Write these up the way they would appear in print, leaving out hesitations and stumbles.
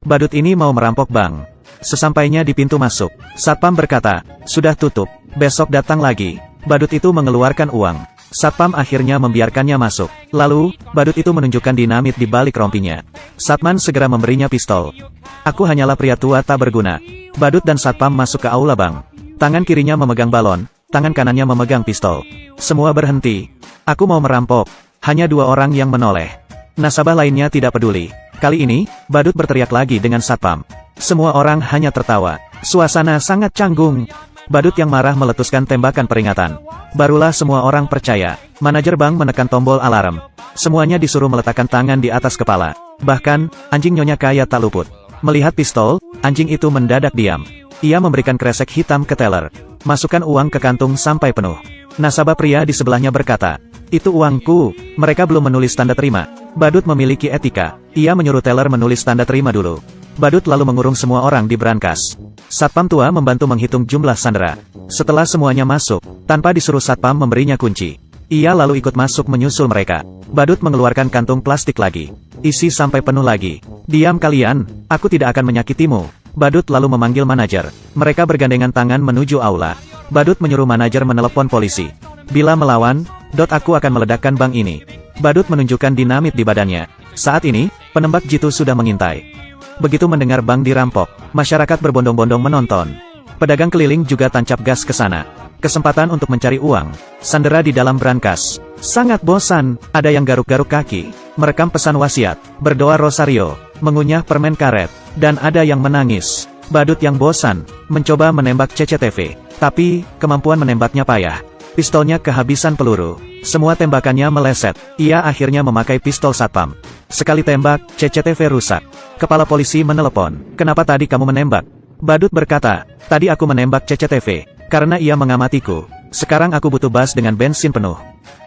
Badut ini mau merampok bank. Sesampainya di pintu masuk, Satpam berkata, "Sudah tutup, besok datang lagi." Badut itu mengeluarkan uang. Satpam akhirnya membiarkannya masuk. Lalu, badut itu menunjukkan dinamit di balik rompinya. Satman segera memberinya pistol. "Aku hanyalah pria tua tak berguna." Badut dan Satpam masuk ke aula bank. Tangan kirinya memegang balon, tangan kanannya memegang pistol. Semua berhenti. "Aku mau merampok." Hanya 2 orang yang menoleh. Nasabah lainnya tidak peduli. Kali ini, badut berteriak lagi dengan Satpam. Semua orang hanya tertawa. Suasana sangat canggung. Badut yang marah meletuskan tembakan peringatan. Barulah semua orang percaya. Manajer bank menekan tombol alarm. Semuanya disuruh meletakkan tangan di atas kepala. Bahkan, anjing Nyonya Kaya tak luput. Melihat pistol, anjing itu mendadak diam. Ia memberikan kresek hitam ke teller. "Masukkan uang ke kantung sampai penuh." Nasabah pria di sebelahnya berkata, "Itu uangku, mereka belum menulis tanda terima." Badut memiliki etika. Ia menyuruh teller menulis tanda terima dulu. Badut lalu mengurung semua orang di brankas. Satpam tua membantu menghitung jumlah sandera. Setelah semuanya masuk, tanpa disuruh Satpam memberinya kunci. Ia lalu ikut masuk menyusul mereka. Badut mengeluarkan kantung plastik lagi. "Isi sampai penuh lagi." "Diam kalian, aku tidak akan menyakitimu." Badut lalu memanggil manajer. Mereka bergandengan tangan menuju aula. Badut menyuruh manajer menelepon polisi. "Bila melawan, aku akan meledakkan bank ini." Badut menunjukkan dinamit di badannya. Saat ini, penembak jitu sudah mengintai. Begitu mendengar bank dirampok, masyarakat berbondong-bondong menonton. Pedagang keliling juga tancap gas ke sana. Kesempatan untuk mencari uang. Sandera di dalam brankas. Sangat bosan, ada yang garuk-garuk kaki, merekam pesan wasiat, berdoa rosario, mengunyah permen karet, dan ada yang menangis. Badut yang bosan, mencoba menembak CCTV. Tapi, kemampuan menembaknya payah. Pistolnya kehabisan peluru. Semua tembakannya meleset. Ia akhirnya memakai pistol Satpam. Sekali tembak, CCTV rusak. Kepala polisi menelepon. "Kenapa tadi kamu menembak?" Badut berkata, "Tadi aku menembak CCTV, karena ia mengamatiku. Sekarang aku butuh bus dengan bensin penuh.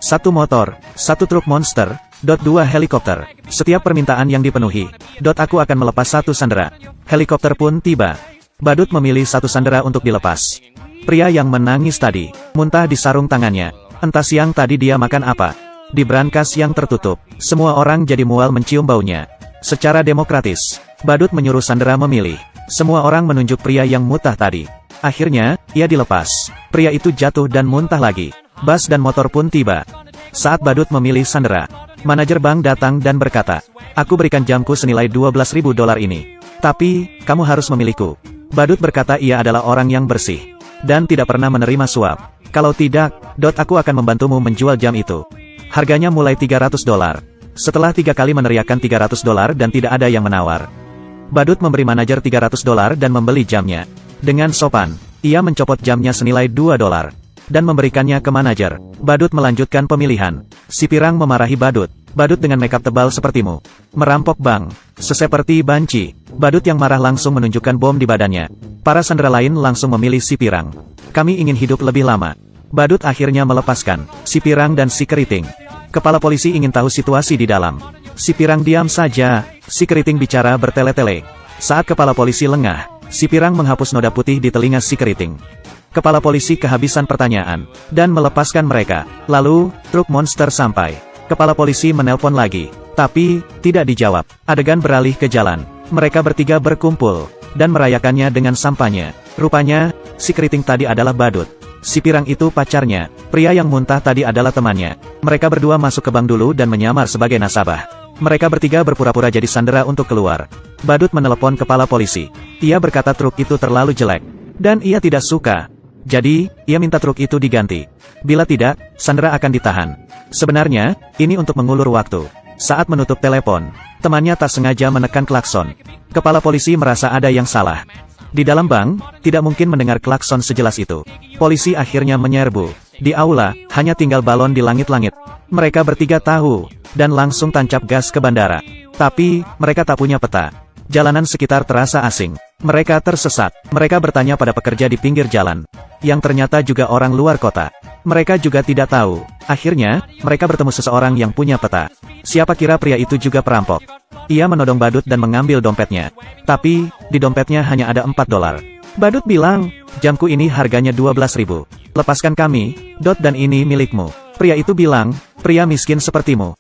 1 motor, 1 truk monster, 2 helikopter. Setiap permintaan yang dipenuhi, aku akan melepas 1 sandera." Helikopter pun tiba. Badut memilih 1 sandera untuk dilepas. Pria yang menangis tadi, muntah di sarung tangannya. Entah siang tadi dia makan apa. Di brankas yang tertutup, semua orang jadi mual mencium baunya. Secara demokratis, Badut menyuruh sandera memilih. Semua orang menunjuk pria yang muntah tadi. Akhirnya, ia dilepas. Pria itu jatuh dan muntah lagi. Bus dan motor pun tiba. Saat Badut memilih sandera, manajer bank datang dan berkata, "Aku berikan jamku senilai $12.000 ini. Tapi, kamu harus memilihku." Badut berkata ia adalah orang yang bersih dan tidak pernah menerima suap. "Kalau tidak, aku akan membantumu menjual jam itu. Harganya mulai $300. Setelah 3 kali meneriakkan $300 dan tidak ada yang menawar, Badut memberi manajer $300 dan membeli jamnya. Dengan sopan, ia mencopot jamnya senilai $2 dan memberikannya ke manajer. Badut melanjutkan pemilihan. Si pirang memarahi Badut. "Badut dengan makeup tebal sepertimu merampok bank, seperti banci." Badut yang marah langsung menunjukkan bom di badannya. Para sandera lain langsung memilih si pirang. "Kami ingin hidup lebih lama." Badut akhirnya melepaskan si pirang dan si keriting. Kepala polisi ingin tahu situasi di dalam. Si pirang diam saja, si keriting bicara bertele-tele. Saat kepala polisi lengah, si pirang menghapus noda putih di telinga si keriting. Kepala polisi kehabisan pertanyaan, dan melepaskan mereka. Lalu, truk monster sampai. Kepala polisi menelpon lagi, tapi tidak dijawab. Adegan beralih ke jalan. Mereka bertiga berkumpul, dan merayakannya dengan sampahnya. Rupanya, si keriting tadi adalah Badut. Si pirang itu pacarnya. Pria yang muntah tadi adalah temannya. Mereka berdua masuk ke bank dulu dan menyamar sebagai nasabah. Mereka bertiga berpura-pura jadi sandera untuk keluar. Badut menelepon kepala polisi. Ia berkata truk itu terlalu jelek, dan ia tidak suka. Jadi, ia minta truk itu diganti. Bila tidak, sandera akan ditahan. Sebenarnya, ini untuk mengulur waktu. Saat menutup telepon, temannya tak sengaja menekan klakson. Kepala polisi merasa ada yang salah. Di dalam bank, tidak mungkin mendengar klakson sejelas itu. Polisi akhirnya menyerbu. Di aula, hanya tinggal balon di langit-langit. Mereka bertiga tahu, dan langsung tancap gas ke bandara. Tapi, mereka tak punya peta. Jalanan sekitar terasa asing. Mereka tersesat. Mereka bertanya pada pekerja di pinggir jalan, yang ternyata juga orang luar kota. Mereka juga tidak tahu. Akhirnya, mereka bertemu seseorang yang punya peta. Siapa kira pria itu juga perampok. Ia menodong Badut dan mengambil dompetnya. Tapi, di dompetnya hanya ada $4. Badut bilang, "Jamku ini harganya $12.000. Lepaskan kami, dan ini milikmu." Pria itu bilang, "Pria miskin sepertimu,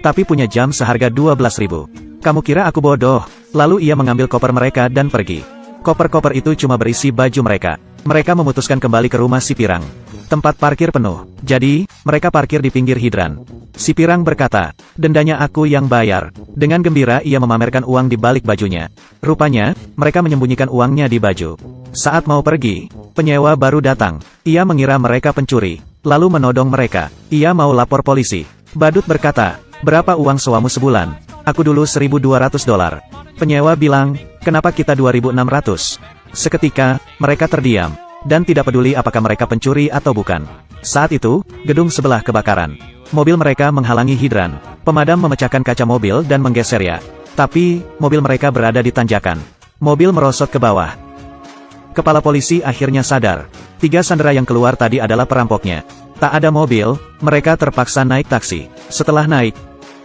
tapi punya jam seharga $12.000. Kamu kira aku bodoh? Lalu ia mengambil koper mereka dan pergi. Koper-koper itu cuma berisi baju mereka. Mereka memutuskan kembali ke rumah si Pirang. Tempat parkir penuh, jadi, mereka parkir di pinggir hidran. Si Pirang berkata, dendanya aku yang bayar. Dengan gembira ia memamerkan uang di balik bajunya. Rupanya, mereka menyembunyikan uangnya di baju. Saat mau pergi, penyewa baru datang. Ia mengira mereka pencuri, lalu menodong mereka. Ia mau lapor polisi. Badut berkata, berapa uang sewamu sebulan? Aku dulu $1.200. Penyewa bilang, kenapa kita 2.600? Seketika, mereka terdiam, dan tidak peduli apakah mereka pencuri atau bukan. Saat itu, gedung sebelah kebakaran. Mobil mereka menghalangi hidran. Pemadam memecahkan kaca mobil dan menggesernya. Tapi, mobil mereka berada di tanjakan. Mobil merosot ke bawah. Kepala polisi akhirnya sadar. 3 sandera yang keluar tadi adalah perampoknya. Tak ada mobil, mereka terpaksa naik taksi. Setelah naik,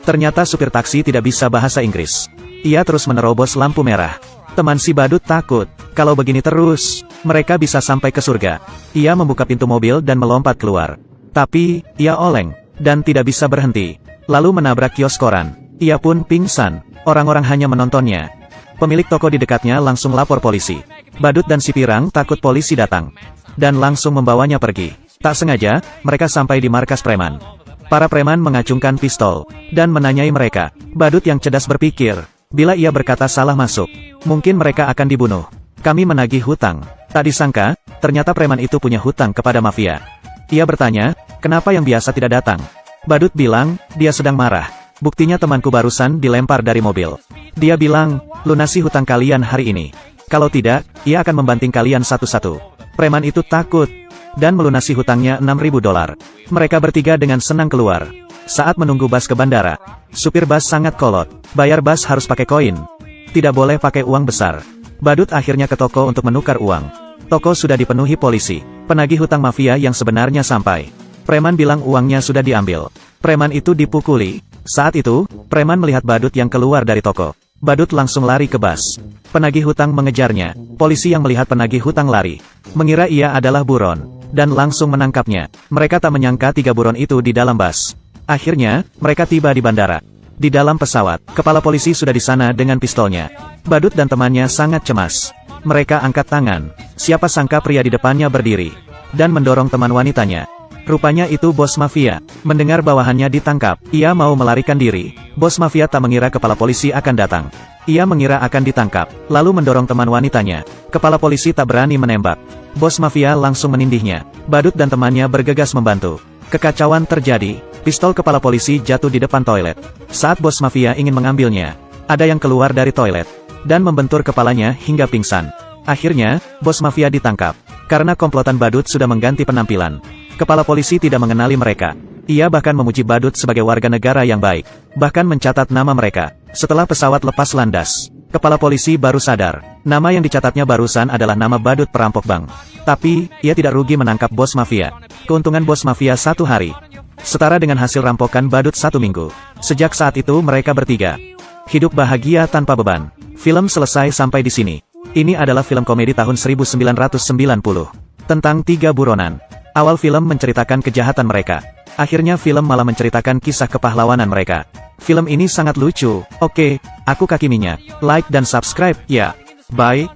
ternyata supir taksi tidak bisa bahasa Inggris. Ia terus menerobos lampu merah. Teman si badut takut. Kalau begini terus, mereka bisa sampai ke surga. Ia membuka pintu mobil dan melompat keluar. Tapi, ia oleng, dan tidak bisa berhenti. Lalu menabrak kios koran. Ia pun pingsan. Orang-orang hanya menontonnya. Pemilik toko di dekatnya langsung lapor polisi. Badut dan si Pirang takut polisi datang. Dan langsung membawanya pergi. Tak sengaja, mereka sampai di markas preman. Para preman mengacungkan pistol, dan menanyai mereka. Badut yang cerdas berpikir, bila ia berkata salah masuk, mungkin mereka akan dibunuh. Kami menagih hutang. Tak disangka, ternyata preman itu punya hutang kepada mafia. Ia bertanya, kenapa yang biasa tidak datang? Badut bilang, dia sedang marah. Buktinya temanku barusan dilempar dari mobil. Dia bilang, lunasi hutang kalian hari ini. Kalau tidak, ia akan membanting kalian satu-satu. Preman itu takut, dan melunasi hutangnya $6.000. Mereka bertiga dengan senang keluar. Saat menunggu bus ke bandara, supir bus sangat kolot. Bayar bus harus pakai koin. Tidak boleh pakai uang besar. Badut akhirnya ke toko untuk menukar uang. Toko sudah dipenuhi polisi. Penagih hutang mafia yang sebenarnya sampai. Preman bilang uangnya sudah diambil. Preman itu dipukuli. Saat itu, preman melihat badut yang keluar dari toko. Badut langsung lari ke bus. Penagih hutang mengejarnya. Polisi yang melihat penagih hutang lari, mengira ia adalah buron, dan langsung menangkapnya. Mereka tak menyangka 3 buron itu di dalam bus. Akhirnya, mereka tiba di bandara. Di dalam pesawat, kepala polisi sudah di sana dengan pistolnya. Badut dan temannya sangat cemas. Mereka angkat tangan. Siapa sangka pria di depannya berdiri, dan mendorong teman wanitanya. Rupanya itu bos mafia. Mendengar bawahannya ditangkap, ia mau melarikan diri. Bos mafia tak mengira kepala polisi akan datang. Ia mengira akan ditangkap, lalu mendorong teman wanitanya. Kepala polisi tak berani menembak. Bos mafia langsung menindihnya. Badut dan temannya bergegas membantu. Kekacauan terjadi. Pistol kepala polisi jatuh di depan toilet. Saat bos mafia ingin mengambilnya, ada yang keluar dari toilet, dan membentur kepalanya hingga pingsan. Akhirnya, bos mafia ditangkap. Karena komplotan badut sudah mengganti penampilan. Kepala polisi tidak mengenali mereka. Ia bahkan memuji badut sebagai warga negara yang baik. Bahkan mencatat nama mereka. Setelah pesawat lepas landas, kepala polisi baru sadar. Nama yang dicatatnya barusan adalah nama badut perampok bank. Tapi, ia tidak rugi menangkap bos mafia. Keuntungan bos mafia 1 hari setara dengan hasil rampokan badut 1 minggu. Sejak saat itu mereka bertiga hidup bahagia tanpa beban. Film selesai sampai di sini. Ini adalah film komedi tahun 1990. Tentang 3 buronan. Awal film menceritakan kejahatan mereka. Akhirnya film malah menceritakan kisah kepahlawanan mereka. Film ini sangat lucu. Oke, aku Kaki Minyak. Like dan subscribe, ya. Bye.